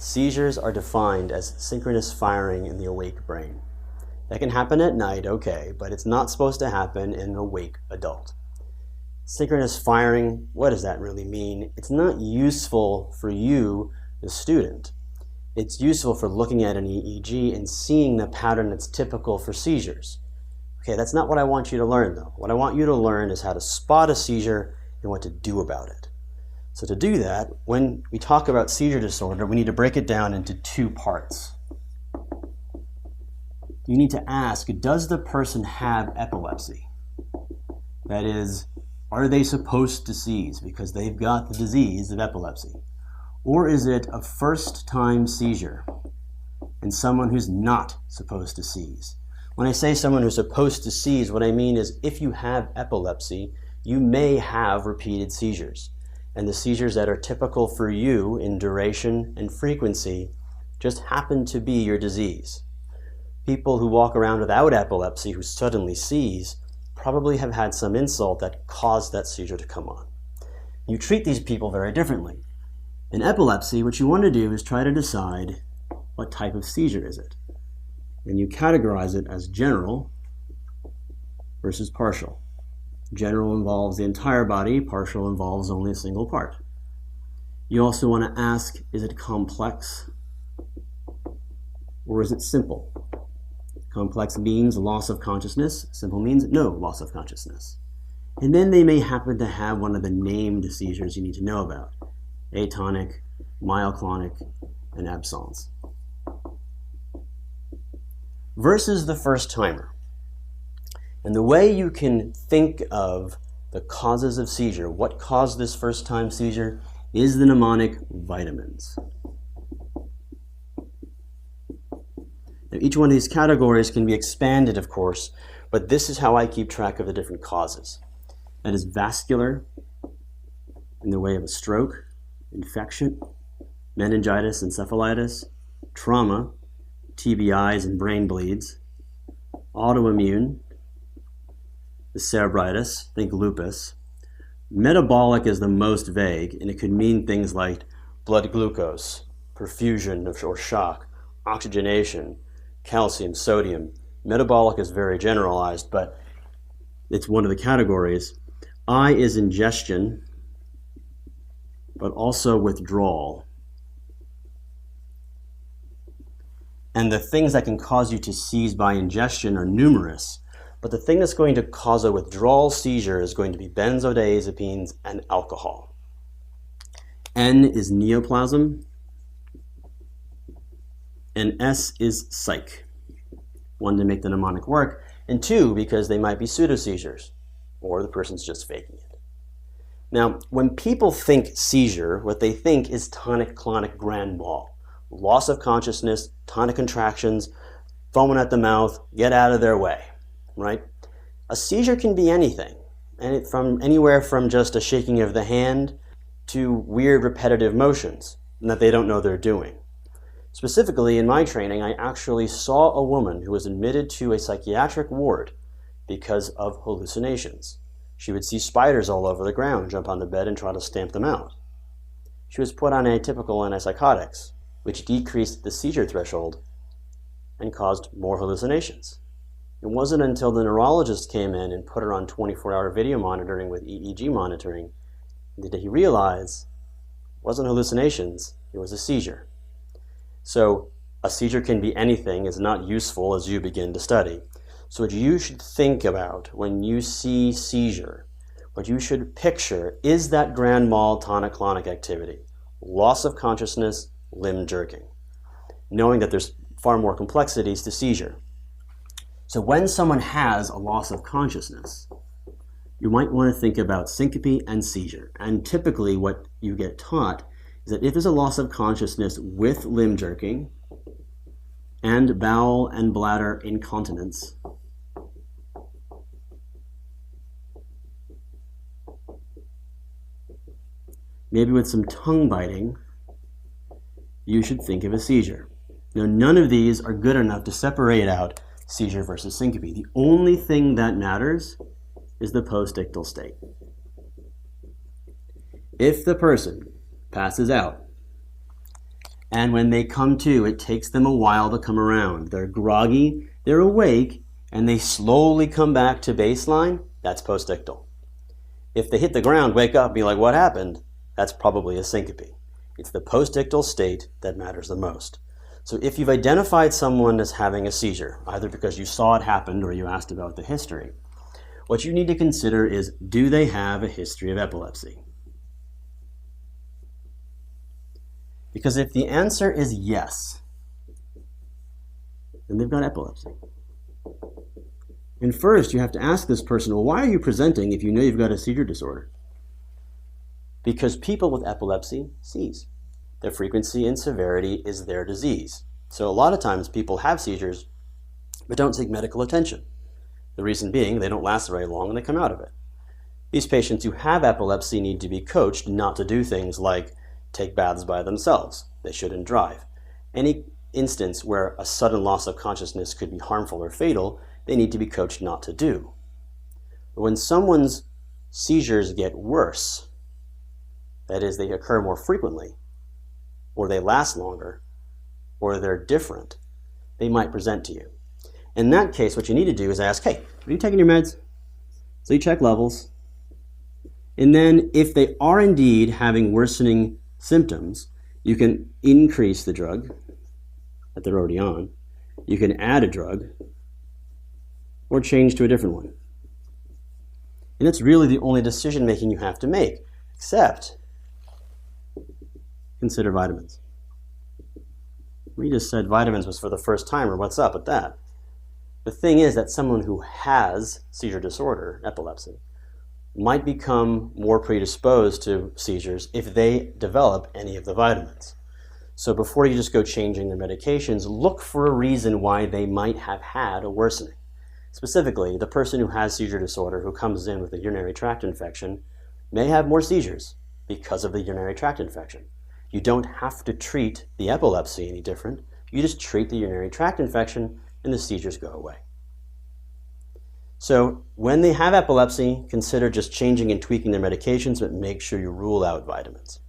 seizures are defined as synchronous firing in the awake brain. That can happen at night, okay, but it's not supposed to happen in an awake adult. Synchronous firing, what does that really mean? It's not useful for you, the student. It's useful for looking at an EEG and seeing the pattern that's typical for seizures. Okay, that's not what I want you to learn though. What I want you to learn is how to spot a seizure and what to do about it. So to do that, when we talk about seizure disorder, we need to break it down into two parts. You need to ask, does the person have epilepsy? That is, are they supposed to seize because they've got the disease of epilepsy? Or is it a first-time seizure and someone who's not supposed to seize? When I say someone who's supposed to seize, what I mean is if you have epilepsy, you may have repeated seizures. And the seizures that are typical for you in duration and frequency just happen to be your disease. People who walk around without epilepsy who suddenly seize probably have had some insult that caused that seizure to come on. You treat these people very differently. In epilepsy, what you want to do is try to decide what type of seizure is it. And you categorize it as general versus partial. General involves the entire body, partial involves only a single part. You also want to ask, is it complex or is it simple? Complex means loss of consciousness, simple means no loss of consciousness. And then they may happen to have one of the named seizures you need to know about: atonic, myoclonic, and absence. Versus the first timer. And the way you can think of the causes of seizure, what caused this first time seizure, is the mnemonic vitamins. Now, each one of these categories can be expanded, of course, but this is how I keep track of the different causes. That is vascular, in the way of a stroke, infection, meningitis, encephalitis, trauma, TBIs and brain bleeds, autoimmune, the cerebritis, think lupus. Metabolic is the most vague, and it could mean things like blood glucose, perfusion or shock, oxygenation, calcium, sodium. Metabolic is very generalized, but it's one of the categories. I is ingestion, but also withdrawal. And the things that can cause you to seize by ingestion are numerous, but the thing that's going to cause a withdrawal seizure is going to be benzodiazepines and alcohol. N is neoplasm, and S is psych. One, to make the mnemonic work, and two, because they might be pseudoseizures, or the person's just faking it. Now, when people think seizure, what they think is tonic-clonic grand mal. Loss of consciousness, tonic contractions, foaming at the mouth, get out of their way, right? A seizure can be anything, and from anywhere from just a shaking of the hand to weird repetitive motions that they don't know they're doing. Specifically, in my training, I actually saw a woman who was admitted to a psychiatric ward because of hallucinations. She would see spiders all over the ground, jump on the bed, and try to stamp them out. She was put on atypical antipsychotics, which decreased the seizure threshold and caused more hallucinations. It wasn't until the neurologist came in and put her on 24-hour video monitoring with EEG monitoring that he realized it wasn't hallucinations, it was a seizure. So a seizure can be anything, is not useful as you begin to study. So what you should think about when you see seizure, what you should picture is that grand mal tonic-clonic activity, loss of consciousness, limb jerking, knowing that there's far more complexities to seizure. So when someone has a loss of consciousness, you might want to think about syncope and seizure. And typically what you get taught is that if there's a loss of consciousness with limb jerking and bowel and bladder incontinence, maybe with some tongue biting, you should think of a seizure. Now, none of these are good enough to separate out seizure versus syncope. The only thing that matters is the postictal state. If the person passes out And when they come to, it takes them a while to come around. They're groggy, they're awake, and they slowly come back to baseline. That's postictal. If they hit the ground, wake up, and be like, what happened? That's probably a syncope. It's the postictal state that matters the most. So if you've identified someone as having a seizure, either because you saw it happen or you asked about the history, what you need to consider is, do they have a history of epilepsy? Because if the answer is yes, then they've got epilepsy. And first, you have to ask this person, well, why are you presenting if you know you've got a seizure disorder? Because people with epilepsy seize. Their frequency and severity is their disease. So a lot of times people have seizures but don't seek medical attention. The reason being they don't last very long and they come out of it. These patients who have epilepsy need to be coached not to do things like take baths by themselves. They shouldn't drive. Any instance where a sudden loss of consciousness could be harmful or fatal, they need to be coached not to do. But when someone's seizures get worse, that is, they occur more frequently, or they last longer, or they're different, they might present to you. In that case, what you need to do is ask, hey, are you taking your meds? So you check levels. And then if they are indeed having worsening symptoms, you can increase the drug that they're already on. You can add a drug or change to a different one. And that's really the only decision making you have to make, except consider vitamins. We just said vitamins was for the first timer. What's up with that? The thing is that someone who has seizure disorder, epilepsy, might become more predisposed to seizures if they develop any of the vitamins. So before you just go changing their medications, look for a reason why they might have had a worsening. Specifically, the person who has seizure disorder who comes in with a urinary tract infection may have more seizures because of the urinary tract infection. You don't have to treat the epilepsy any different. You just treat the urinary tract infection and the seizures go away. So when they have epilepsy, consider just changing and tweaking their medications, but make sure you rule out vitamins.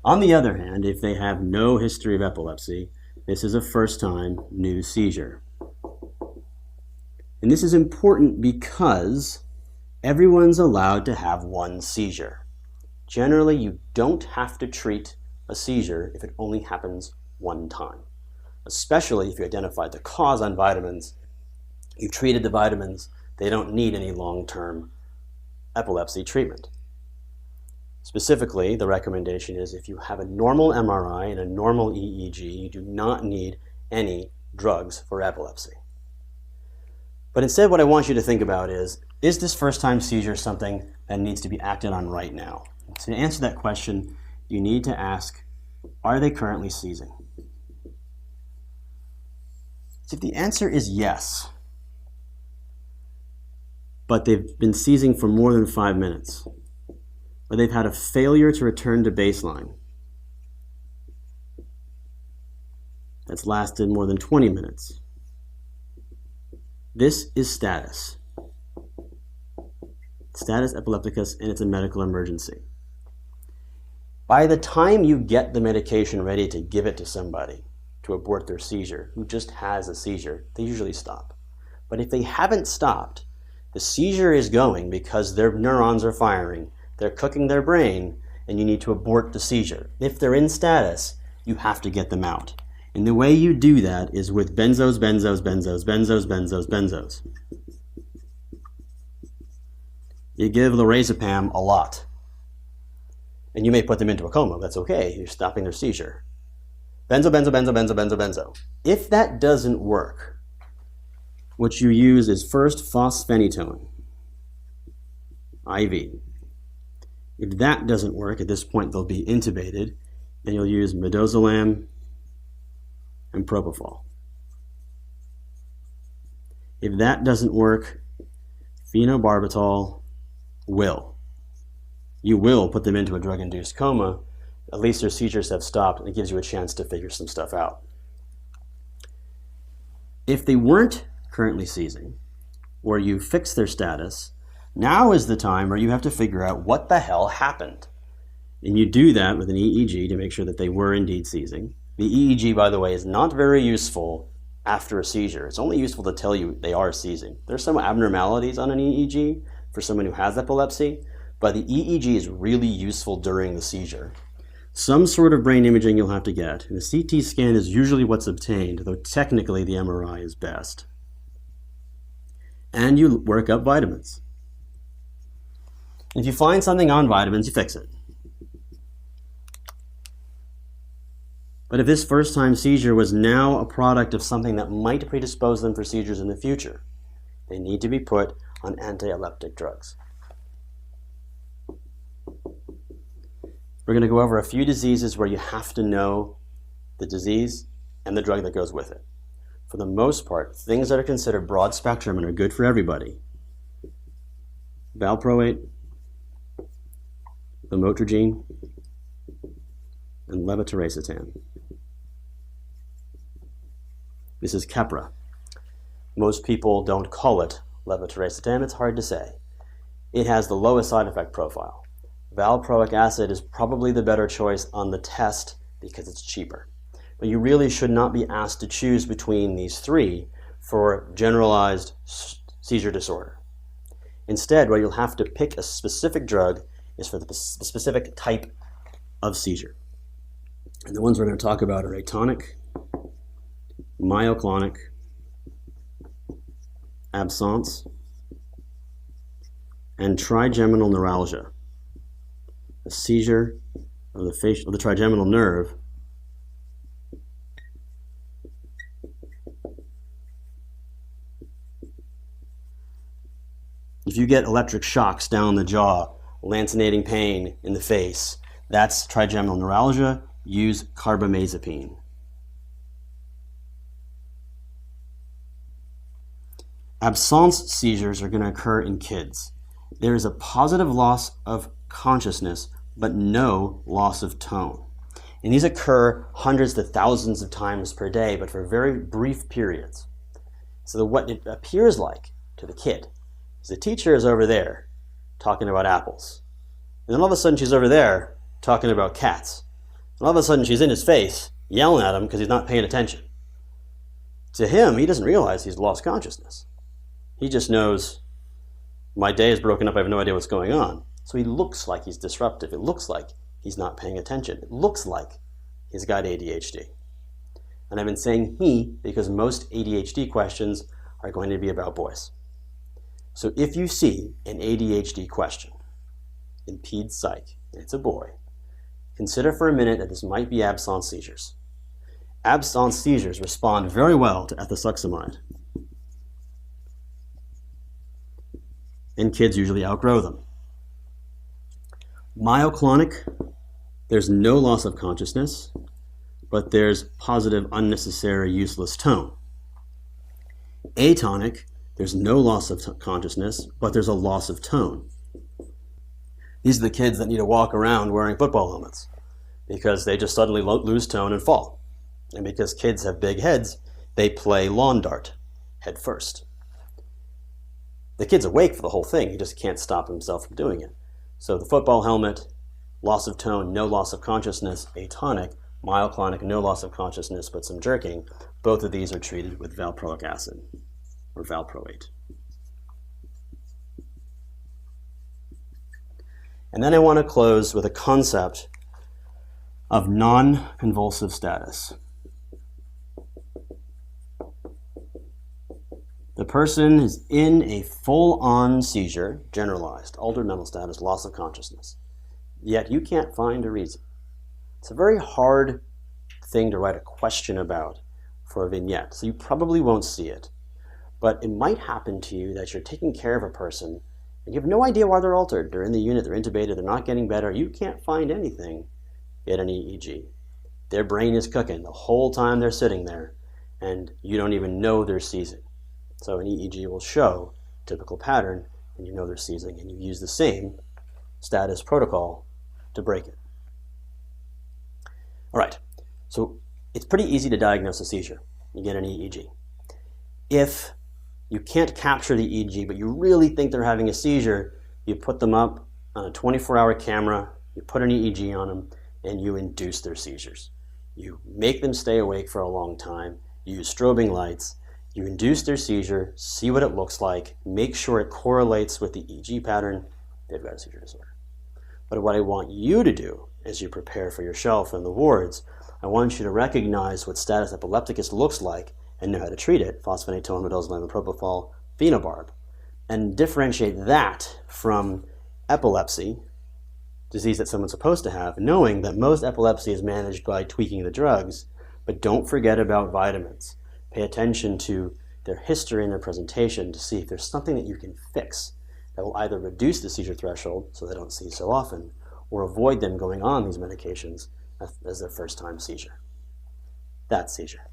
On the other hand, if they have no history of epilepsy, this is a first-time new seizure. And this is important because everyone's allowed to have one seizure. Generally, you don't have to treat a seizure if it only happens one time, especially if you identified the cause on vitamins, you treated the vitamins, they don't need any long-term epilepsy treatment. Specifically, the recommendation is if you have a normal MRI and a normal EEG, you do not need any drugs for epilepsy. But instead, what I want you to think about is this first-time seizure something that needs to be acted on right now? So to answer that question, you need to ask, are they currently seizing? So if the answer is yes, but they've been seizing for more than 5 minutes, or they've had a failure to return to baseline that's lasted more than 20 minutes, this is status epilepticus, and it's a medical emergency. By the time you get the medication ready to give it to somebody to abort their seizure, who just has a seizure, they usually stop. But if they haven't stopped, the seizure is going because their neurons are firing, they're cooking their brain, and you need to abort the seizure. If they're in status, you have to get them out. And the way you do that is with benzos. You give lorazepam a lot. And you may put them into a coma. That's okay. You're stopping their seizure. Benzo. If that doesn't work, what you use is first fosphenytoin, IV. If that doesn't work, at this point they'll be intubated, and you'll use midazolam and propofol. If that doesn't work, phenobarbital will. You will put them into a drug-induced coma. At least their seizures have stopped, and it gives you a chance to figure some stuff out. If they weren't currently seizing, or you fix their status, now is the time where you have to figure out what the hell happened. And you do that with an EEG to make sure that they were indeed seizing. The EEG, by the way, is not very useful after a seizure. It's only useful to tell you they are seizing. There's some abnormalities on an EEG for someone who has epilepsy, but the EEG is really useful during the seizure. Some sort of brain imaging you'll have to get, and a CT scan is usually what's obtained, though technically the MRI is best. And you work up vitamins. If you find something on vitamins, you fix it. But if this first-time seizure was now a product of something that might predispose them for seizures in the future, they need to be put on anti-epileptic drugs. We're going to go over a few diseases where you have to know the disease and the drug that goes with it. For the most part, things that are considered broad spectrum and are good for everybody: valproate, lamotrigine, and levetiracetam. This is Keppra. Most people don't call it levetiracetam. It's hard to say. It has the lowest side effect profile. Valproic acid is probably the better choice on the test because it's cheaper. But you really should not be asked to choose between these three for generalized seizure disorder. Instead, what you'll have to pick a specific drug is for the specific type of seizure. And the ones we're going to talk about are atonic, myoclonic, absence, and trigeminal neuralgia, a seizure of the trigeminal nerve if you get electric shocks down the jaw, lancinating pain in the face, that's trigeminal neuralgia. Use carbamazepine. Absence seizures are going to occur in kids. There is a positive loss of consciousness, but no loss of tone. And these occur hundreds to thousands of times per day, but for very brief periods. So what it appears like to the kid is the teacher is over there talking about apples. And then all of a sudden she's over there talking about cats. And all of a sudden she's in his face, yelling at him because he's not paying attention. To him, he doesn't realize he's lost consciousness. He just knows, my day is broken up, I have no idea what's going on. So he looks like he's disruptive. It looks like he's not paying attention. It looks like he's got ADHD. And I've been saying he because most ADHD questions are going to be about boys. So if you see an ADHD question in Ped Psych, and it's a boy, consider for a minute that this might be absence seizures. Absence seizures respond very well to ethosuximide. And kids usually outgrow them. Myoclonic, there's no loss of consciousness, but there's positive, unnecessary, useless tone. Atonic, there's no loss of consciousness, but there's a loss of tone. These are the kids that need to walk around wearing football helmets because they just suddenly lose tone and fall. And because kids have big heads, they play lawn dart head first. The kid's awake for the whole thing, he just can't stop himself from doing it. So the football helmet, loss of tone, no loss of consciousness, atonic, myoclonic, no loss of consciousness, but some jerking. Both of these are treated with valproic acid, or valproate. And then I want to close with a concept of non-convulsive status. The person is in a full-on seizure, generalized, altered mental status, loss of consciousness, yet you can't find a reason. It's a very hard thing to write a question about for a vignette, so you probably won't see it. But it might happen to you that you're taking care of a person and you have no idea why they're altered. They're in the unit, they're intubated, they're not getting better. You can't find anything. Get an EEG. Their brain is cooking the whole time they're sitting there, and you don't even know they're seizing. So an EEG will show a typical pattern, and you know they're seizing, and you use the same status protocol to break it. All right, so it's pretty easy to diagnose a seizure. You get an EEG. If you can't capture the EEG, but you really think they're having a seizure, you put them up on a 24-hour camera, you put an EEG on them, and you induce their seizures. You make them stay awake for a long time, you use strobing lights, you induce their seizure, see what it looks like, make sure it correlates with the EEG pattern, they've got a seizure disorder. But what I want you to do as you prepare for your shelf in the wards, I want you to recognize what status epilepticus looks like and know how to treat it, phosphonate-tone, midazolam, propofol, phenobarb, and differentiate that from epilepsy, disease that someone's supposed to have, knowing that most epilepsy is managed by tweaking the drugs, but don't forget about vitamins. Pay attention to their history and their presentation to see if there's something that you can fix that will either reduce the seizure threshold so they don't seize so often, or avoid them going on these medications as their first time seizure. That's seizure.